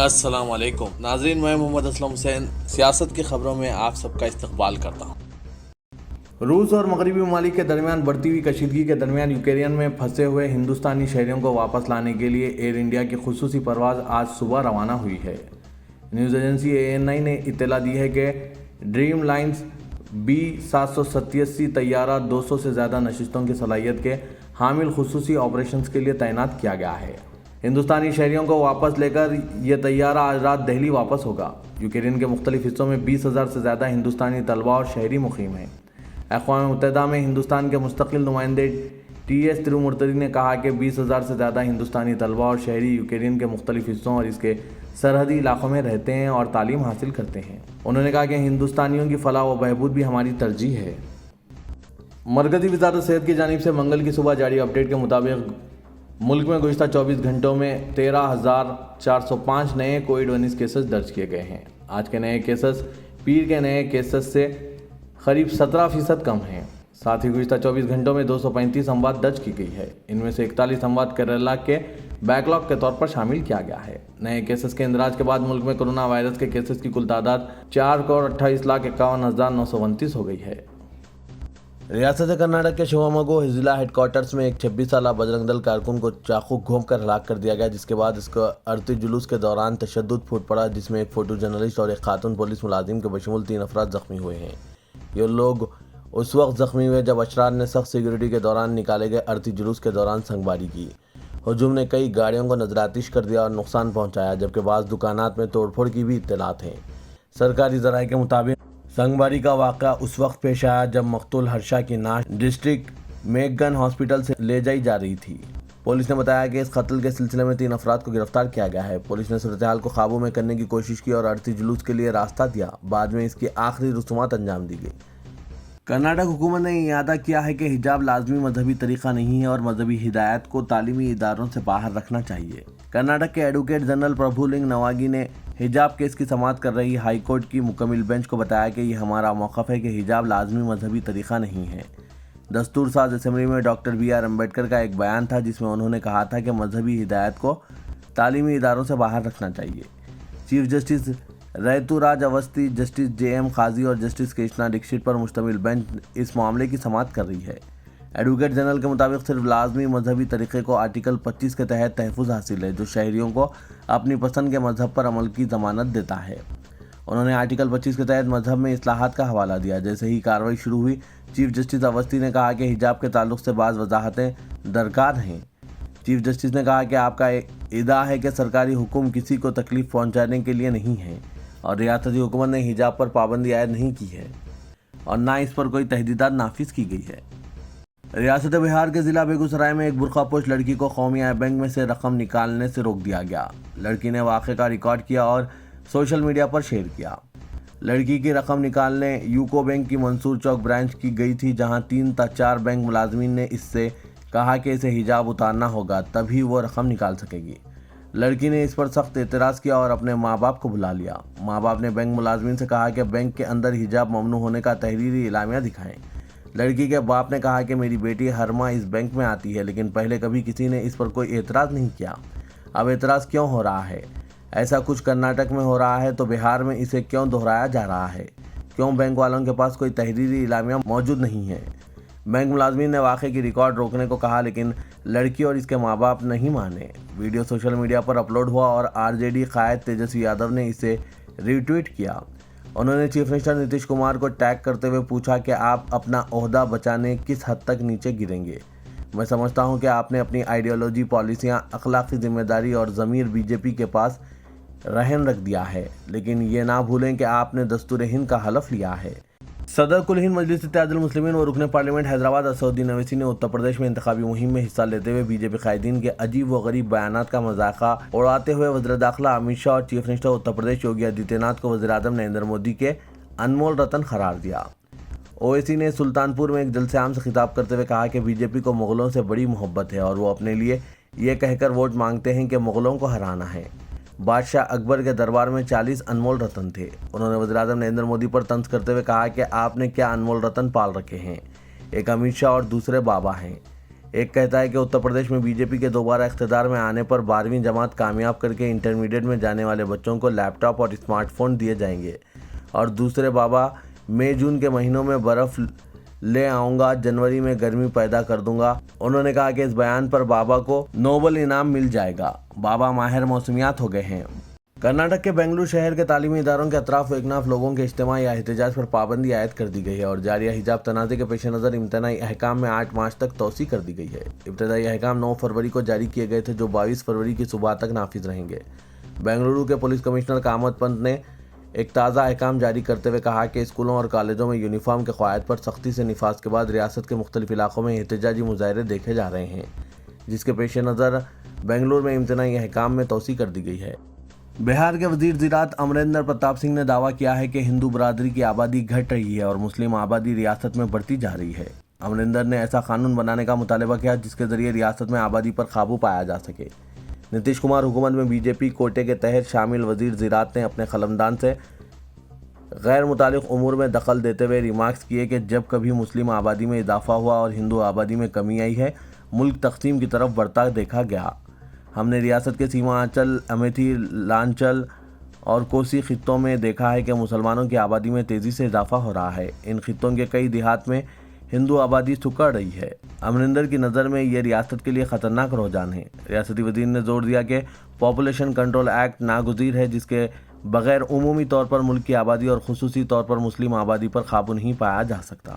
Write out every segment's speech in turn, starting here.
السلام علیکم ناظرین، میں محمد اسلم حسین سیاست کی خبروں میں آپ سب کا استقبال کرتا ہوں۔ روس اور مغربی ممالک کے درمیان بڑھتی ہوئی کشیدگی کے درمیان یوکرین میں پھنسے ہوئے ہندوستانی شہریوں کو واپس لانے کے لیے ایئر انڈیا کی خصوصی پرواز آج صبح روانہ ہوئی ہے۔ نیوز ایجنسی ANI نے اطلاع دی ہے کہ ڈریم لائنز B787 طیارہ 200 سے زیادہ نشستوں کی صلاحیت کے حامل خصوصی آپریشنز کے لیے تعینات کیا گیا ہے۔ ہندوستانی شہریوں کو واپس لے کر یہ طیارہ آج رات دہلی واپس ہوگا۔ یوکرین کے مختلف حصوں میں 20,000 سے زیادہ ہندوستانی طلبہ اور شہری مقیم ہیں۔ اقوام متحدہ میں ہندوستان کے مستقل نمائندے TS ترومورتی نے کہا کہ 20,000 سے زیادہ ہندوستانی طلبہ اور شہری یوکرین کے مختلف حصوں اور اس کے سرحدی علاقوں میں رہتے ہیں اور تعلیم حاصل کرتے ہیں۔ انہوں نے کہا کہ ہندوستانیوں کی فلاح و بہبود بھی ہماری ترجیح ہے۔ مرکزی وزارت صحت کی جانب سے منگل کی صبح جاری اپڈیٹ کے مطابق ملک میں گزشتہ 24 گھنٹوں میں 13,405 نئے کووڈ-19 کیسز درج کیے گئے ہیں۔ آج کے نئے کیسز پیر کے نئے کیسز سے قریب 17% کم ہیں۔ ساتھ ہی گزشتہ 24 گھنٹوں میں 235 اموات درج کی گئی ہے۔ ان میں سے 41 اموات کیرالہ کے بیک لاگ کے طور پر شامل کیا گیا ہے۔ نئے کیسز کے اندراج کے بعد ملک میں کرونا وائرس کے کیسز کی کل تعداد 4,28,51,029 ہو گئی ہے۔ ریاست کرناٹک کے شیوموگا ضلع ہیڈ کوارٹرز میں ایک 26 سالہ بجرنگ دل کارکن کو چاقو گھونپ کر ہلاک کر دیا گیا، جس کے بعد اس کا ارتی جلوس کے دوران تشدد پھوٹ پڑا، جس میں ایک فوٹو جرنلسٹ اور ایک خاتون پولیس ملازم کے بشمول 3 افراد زخمی ہوئے ہیں۔ یہ لوگ اس وقت زخمی ہوئے جب اشرار نے سخت سیکیورٹی کے دوران نکالے گئے ارتی جلوس کے دوران سنگباری کی۔ ہجوم نے کئی گاڑیوں کو نظر آتش کر دیا اور نقصان پہنچایا، جبکہ بعض دکانات میں توڑ پھوڑ کی بھی اطلاعات ہیں۔ سرکاری ذرائع کے مطابق سنگباری کا واقعہ اس وقت پیش آیا جب مقتول ہرشا کی نعش ڈسٹرکٹ میک گن ہاسپٹل سے لے جائی جا رہی تھی۔ پولیس نے بتایا کہ اس قتل کے سلسلے میں 3 افراد کو گرفتار کیا گیا ہے۔ پولیس نے صورتحال کو قابو میں کرنے کی کوشش کی اور ارتی جلوس کے لیے راستہ دیا، بعد میں اس کی آخری رسومات انجام دی گئی۔ کرناٹک حکومت نے اعادہ کیا ہے کہ حجاب لازمی مذہبی طریقہ نہیں ہے اور مذہبی ہدایات کو تعلیمی اداروں سے باہر رکھنا چاہیے۔ کرناٹک کے ایڈوکیٹ جنرل پربھو لنگ نواگی نے حجاب کیس کی سماعت کر رہی ہائی کورٹ کی مکمل بینچ کو بتایا کہ یہ ہمارا موقف ہے کہ حجاب لازمی مذہبی طریقہ نہیں ہے۔ دستور ساز اسمبلی میں ڈاکٹر BR امبیڈکر کا ایک بیان تھا جس میں انہوں نے کہا تھا کہ مذہبی ہدایات کو تعلیمی اداروں سے باہر رکھنا چاہیے۔ چیف جسٹس ریتو راج اوستھی، جسٹس JM قاضی اور جسٹس کرشنا ڈکشت پر مشتمل بینچ اس معاملے کی سماعت کر رہی ہے۔ ایڈوکیٹ جنرل کے مطابق صرف لازمی مذہبی طریقے کو آرٹیکل 25 کے تحت تحفظ حاصل ہے، جو شہریوں کو اپنی پسند کے مذہب پر عمل کی ضمانت دیتا ہے۔ انہوں نے آرٹیکل 25 کے تحت مذہب میں اصلاحات کا حوالہ دیا۔ جیسے ہی کارروائی شروع ہوئی، چیف جسٹس اوستھی نے کہا کہ حجاب کے تعلق سے بعض وضاحتیں درکار ہیں۔ چیف جسٹس نے کہا کہ آپ کا ادعا ہے کہ سرکاری حکم کسی کو تکلیف پہنچانے کے لیے نہیں ہے اور ریاستی حکومت نے حجاب پر پابندی عائد نہیں کی ہے اور نہ اس پر کوئی تحدیدات نافذ کی گئی ہے۔ ریاست بہار کے ضلع بیگوسرائے میں ایک برقع پوش لڑکی کو قومی آئے بینک میں سے رقم نکالنے سے روک دیا گیا۔ لڑکی نے واقعے کا ریکارڈ کیا اور سوشل میڈیا پر شیئر کیا۔ لڑکی کی رقم نکالنے یوکو بینک کی منصور چوک برانچ کی گئی تھی، جہاں 3 تا 4 بینک ملازمین نے اس سے کہا کہ اسے حجاب اتارنا ہوگا تبھی وہ رقم نکال سکے گی۔ لڑکی نے اس پر سخت اعتراض کیا اور اپنے ماں باپ کو بلا لیا۔ ماں باپ نے بینک ملازمین سے کہا کہ بینک کے اندر حجاب ممنوع ہونے کا تحریری اعلامیہ دکھائیں۔ لڑکی کے باپ نے کہا کہ میری بیٹی ہر ماہ اس بینک میں آتی ہے، لیکن پہلے کبھی کسی نے اس پر کوئی اعتراض نہیں کیا۔ اب اعتراض کیوں ہو رہا ہے؟ ایسا کچھ کرناٹک میں ہو رہا ہے تو بہار میں اسے کیوں دہرایا جا رہا ہے؟ کیوں بینک والوں کے پاس کوئی تحریری اعلامیہ موجود نہیں ہے؟ بینک ملازمین نے واقعے کی ریکارڈ روکنے کو کہا، لیکن لڑکی اور اس کے ماں باپ نہیں مانے۔ ویڈیو سوشل میڈیا پر اپلوڈ ہوا اور RJD قائد تیجسوی یادو نے اسے ری ٹویٹ کیا۔ انہوں نے چیف منسٹر نتیش کمار کو ٹیگ کرتے ہوئے پوچھا کہ آپ اپنا عہدہ بچانے کس حد تک نیچے گریں گے۔ میں سمجھتا ہوں کہ آپ نے اپنی آئیڈیالوجی، پالیسیاں، اخلاقی ذمہ داری اور ضمیر BJP کے پاس رہن رکھ دیا ہے، لیکن یہ نہ بھولیں کہ آپ نے دستور ہند کا حلف لیا ہے۔ صدر کل ہند مجلس اتحاد المسلمین و رکن پارلیمنٹ حیدرآباد اسدالدین اویسی نے اتر پردیش میں انتخابی مہم میں حصہ لیتے ہوئے BJP قائدین کے عجیب و غریب بیانات کا مذاق اڑاتے ہوئے وزیر داخلہ امت شاہ اور چیف منسٹر اتر پردیش یوگی آدتیہ ناتھ کو وزیر اعظم نریندر مودی کے انمول رتن قرار دیا۔ اویسی نے سلطان پور میں ایک جلسے عام سے خطاب کرتے ہوئے کہا کہ BJP کو مغلوں سے بڑی محبت ہے اور وہ اپنے لیے یہ کہہ کر ووٹ مانگتے ہیں کہ مغلوں کو ہرانا ہے۔ بادشاہ اکبر کے دربار میں 40 انمول رتن تھے۔ انہوں نے وزیر اعظم نریندر مودی پر طنز کرتے ہوئے کہا کہ آپ نے کیا انمول رتن پال رکھے ہیں؟ ایک امت شاہ اور دوسرے بابا ہیں۔ ایک کہتا ہے کہ اتر پردیش میں بی جے پی کے دوبارہ اقتدار میں آنے پر 12ویں جماعت کامیاب کر کے انٹرمیڈیٹ میں جانے والے بچوں کو لیپ ٹاپ اور اسمارٹ فون دیے جائیں گے، اور دوسرے بابا مئی جون کے مہینوں میں برف لے آؤں گا، جنوری میں گرمی پیدا کر دوں گا۔ انہوں نے کہا کہ اس بیان پر بابا کو نوبل انعام مل جائے گا۔ بابا ماہر موسمیات ہو گئے ہیں۔ کرناٹک کے بنگلور شہر کے تعلیمی اداروں کے اطراف و اکناف لوگوں کے اجتماع یا احتجاج پر پابندی عائد کر دی گئی ہے، اور جاریہ حجاب تنازع کے پیش نظر امتناعی احکام میں 8 مارچ تک توسیع کر دی گئی ہے۔ ابتدائی احکام 9 فروری کو جاری کیے گئے تھے، جو 22 فروری کی صبح تک نافذ رہیں گے۔ بنگلورو کے پولیس کمشنر کامت پنت نے ایک تازہ احکام جاری کرتے ہوئے کہا کہ اسکولوں اور کالجوں میں یونیفارم کے قواعد پر سختی سے نفاذ کے بعد ریاست کے مختلف علاقوں میں احتجاجی مظاہرے دیکھے جا رہے ہیں، جس کے پیش نظر بنگلور میں امتناعی احکام میں توسیع کر دی گئی ہے۔ بہار کے وزیر زراعت امریندر پرتاپ سنگھ نے دعویٰ کیا ہے کہ ہندو برادری کی آبادی گھٹ رہی ہے اور مسلم آبادی ریاست میں بڑھتی جا رہی ہے۔ امریندر نے ایسا قانون بنانے کا مطالبہ کیا جس کے ذریعے ریاست میں آبادی پر قابو پایا جا سکے۔ نتیش کمار حکومت میں بی جے پی کوٹے کے تحت شامل وزیر زراعت نے اپنے قلمدان سے غیر متعلق امور میں دخل دیتے ہوئے ریمارکس کیے کہ جب کبھی مسلم آبادی میں اضافہ ہوا اور ہندو آبادی میں کمی آئی ہے، ملک تقسیم کی طرف بڑھتا دیکھا گیا۔ ہم نے ریاست کے سیمانچل، امیتھی، لانچل اور کوسی خطوں میں دیکھا ہے کہ مسلمانوں کی آبادی میں تیزی سے اضافہ ہو رہا ہے۔ ان خطوں کے کئی دیہات میں ہندو آبادی سکڑ رہی ہے۔ امریندر کی نظر میں یہ ریاست کے لیے خطرناک رجحان ہے۔ ریاستی وزیر نے زور دیا کہ پاپولیشن کنٹرول ایکٹ ناگزیر ہے، جس کے بغیر عمومی طور پر ملک کی آبادی اور خصوصی طور پر مسلم آبادی پر قابو نہیں پایا جا سکتا۔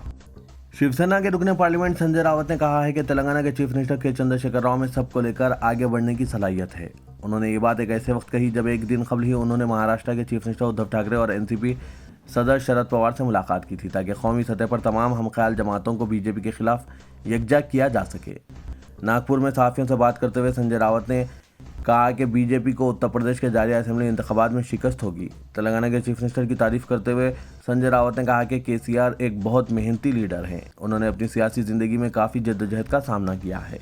شیو سینا کے رکن پارلیمنٹ سنجے راوت نے کہا ہے کہ تلنگانہ کے چیف منسٹر کے چندر شیکھر راؤ میں سب کو لے کر آگے بڑھنے کی صلاحیت ہے۔ انہوں نے یہ بات ایک ایسے وقت کہی جب ایک دن قبل ہی انہوں نے مہاراشٹر کے چیف منسٹر ادھو ٹھاکرے اور این سی پی صدر شرد پوار سے ملاقات کی تھی تاکہ قومی سطح پر تمام ہم خیال جماعتوں کو بی جے پی کے خلاف یکجا کیا جا سکے۔ ناگپور میں صحافیوں سے بات کرتے ہوئے سنجے راوت نے کہا کہ بی جے پی کو اتر پردیش کے جاریہ اسمبلی انتخابات میں شکست ہوگی۔ تلنگانہ کے چیف منسٹر کی تعریف کرتے ہوئے سنجے راوت نے کہا کہ کے سی آر ایک بہت محنتی لیڈر ہیں۔ انہوں نے اپنی سیاسی زندگی میں کافی جدوجہد کا سامنا کیا ہے۔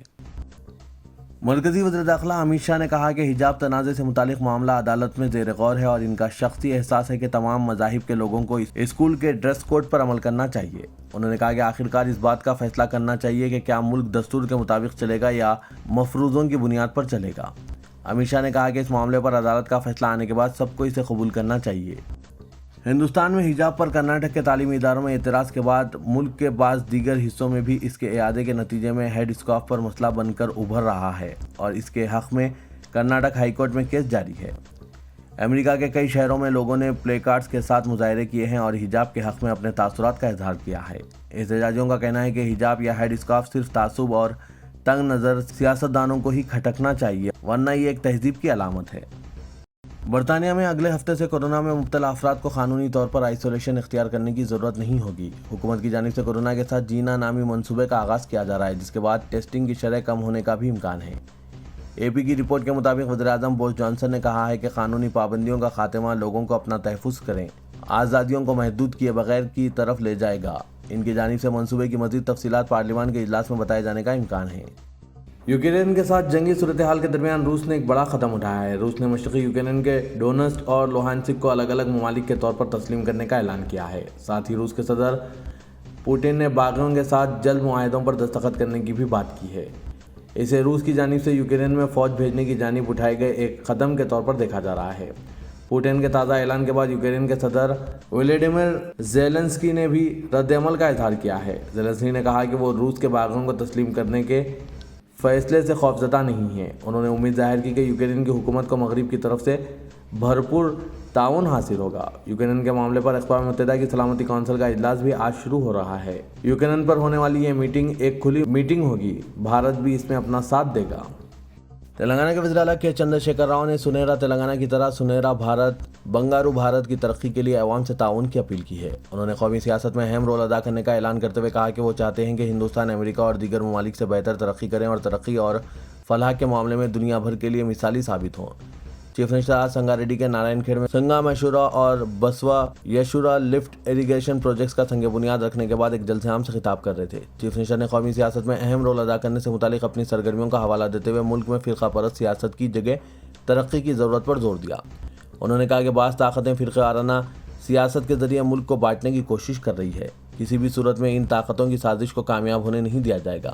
مرکزی وزیر داخلہ امت شاہ نے کہا کہ حجاب تنازع سے متعلق معاملہ عدالت میں زیر غور ہے اور ان کا شخصی احساس ہے کہ تمام مذاہب کے لوگوں کو اسکول کے ڈریس کوڈ پر عمل کرنا چاہیے۔ انہوں نے کہا کہ آخرکار اس بات کا فیصلہ کرنا چاہیے کہ کیا ملک دستور کے مطابق چلے گا یا مفروضوں کی بنیاد پر چلے گا۔ امت شاہ نے کہا کہ اس معاملے پر عدالت کا فیصلہ آنے کے بعد سب کو اسے قبول کرنا چاہیے۔ ہندوستان میں حجاب پر کرناٹک کے تعلیمی اداروں میں اعتراض کے بعد ملک کے بعض دیگر حصوں میں بھی اس کے اعادے کے نتیجے میں ہیڈ اسکارف پر مسئلہ بن کر ابھر رہا ہے اور اس کے حق میں کرناٹک ہائی کورٹ میں کیس جاری ہے۔ امریکہ کے کئی شہروں میں لوگوں نے پلے کارڈز کے ساتھ مظاہرے کیے ہیں اور حجاب کے حق میں اپنے تاثرات کا اظہار کیا ہے۔ احتجاجیوں کا کہنا ہے کہ حجاب یا ہیڈ اسکارف صرف تعصب اور تنگ نظر سیاستدانوں کو ہی کھٹکنا چاہیے، ورنہ یہ ایک تہذیب کی علامت ہے۔ برطانیہ میں اگلے ہفتے سے کورونا میں مبتلا افراد کو قانونی طور پر آئسولیشن اختیار کرنے کی ضرورت نہیں ہوگی۔ حکومت کی جانب سے کورونا کے ساتھ جینا نامی منصوبے کا آغاز کیا جا رہا ہے، جس کے بعد ٹیسٹنگ کی شرح کم ہونے کا بھی امکان ہے۔ اے پی کی رپورٹ کے مطابق وزیراعظم بورس جانسن نے کہا ہے کہ قانونی پابندیوں کا خاتمہ لوگوں کو اپنا تحفظ کریں، آزادیوں کو محدود کیے بغیر کی طرف لے جائے گا۔ ان کی جانب سے منصوبے کی مزید تفصیلات پارلیمان کے اجلاس میں بتائے جانے کا امکان ہے۔ یوکرین کے ساتھ جنگی صورتحال کے درمیان روس نے ایک بڑا قدم اٹھایا ہے۔ روس نے مشرقی یوکرین کے ڈونسک اور لوہانسک کو الگ الگ ممالک کے طور پر تسلیم کرنے کا اعلان کیا ہے۔ ساتھ ہی روس کے صدر پوٹن نے باغیوں کے ساتھ جلد معاہدوں پر دستخط کرنے کی بھی بات کی ہے۔ اسے روس کی جانب سے یوکرین میں فوج بھیجنے کی جانب اٹھائے گئے ایک قدم کے طور پر دیکھا جا رہا ہے۔ پوٹن کے تازہ اعلان کے بعد یوکرین کے صدر ولیڈیمیر زیلنسکی نے بھی رد عمل کا اظہار کیا ہے۔ زیلنسکی نے کہا کہ وہ روس کے باغیوں کو تسلیم کرنے کے فیصلے سے خوفزدہ نہیں ہیں۔ انہوں نے امید ظاہر کی کہ یوکرین کی حکومت کو مغرب کی طرف سے بھرپور تعاون حاصل ہوگا۔ یوکرین کے معاملے پر اقوام متحدہ کی سلامتی کونسل کا اجلاس بھی آج شروع ہو رہا ہے۔ یوکرین پر ہونے والی یہ میٹنگ ایک کھلی میٹنگ ہوگی، بھارت بھی اس میں اپنا ساتھ دے گا۔ تلنگانہ کے وزیر اعلیٰ کے چندر شیکھر راؤ نے سنہرا تلنگانہ کی طرح سنہرا بھارت، بنگارو بھارت کی ترقی کے لیے عوام سے تعاون کی اپیل کی ہے۔ انہوں نے قومی سیاست میں اہم رول ادا کرنے کا اعلان کرتے ہوئے کہا کہ وہ چاہتے ہیں کہ ہندوستان امریکہ اور دیگر ممالک سے بہتر ترقی کریں اور ترقی اور فلاح کے معاملے میں دنیا بھر کے لیے مثالی ثابت ہوں۔ چیف منسٹر آج سنگاریڈی کے نارائن کھیڑ میں سنگا میشورا اور بسوا یشورا لفٹ اریگیشن پروجیکٹس کا سنگ بنیاد رکھنے کے بعد ایک جلسے عام سے خطاب کر رہے تھے۔ چیف منسٹر نے قومی سیاست میں اہم رول ادا کرنے سے متعلق اپنی سرگرمیوں کا حوالہ دیتے ہوئے ملک میں فرقہ پرست سیاست کی جگہ ترقی کی ضرورت پر زور دیا۔ انہوں نے کہا کہ بعض طاقتیں فرقہ وارانہ سیاست کے ذریعے ملک کو بانٹنے کی کوشش کر رہی ہے۔ کسی بھی صورت میں ان طاقتوں کی سازش کو کامیاب ہونے نہیں دیا جائے گا۔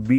B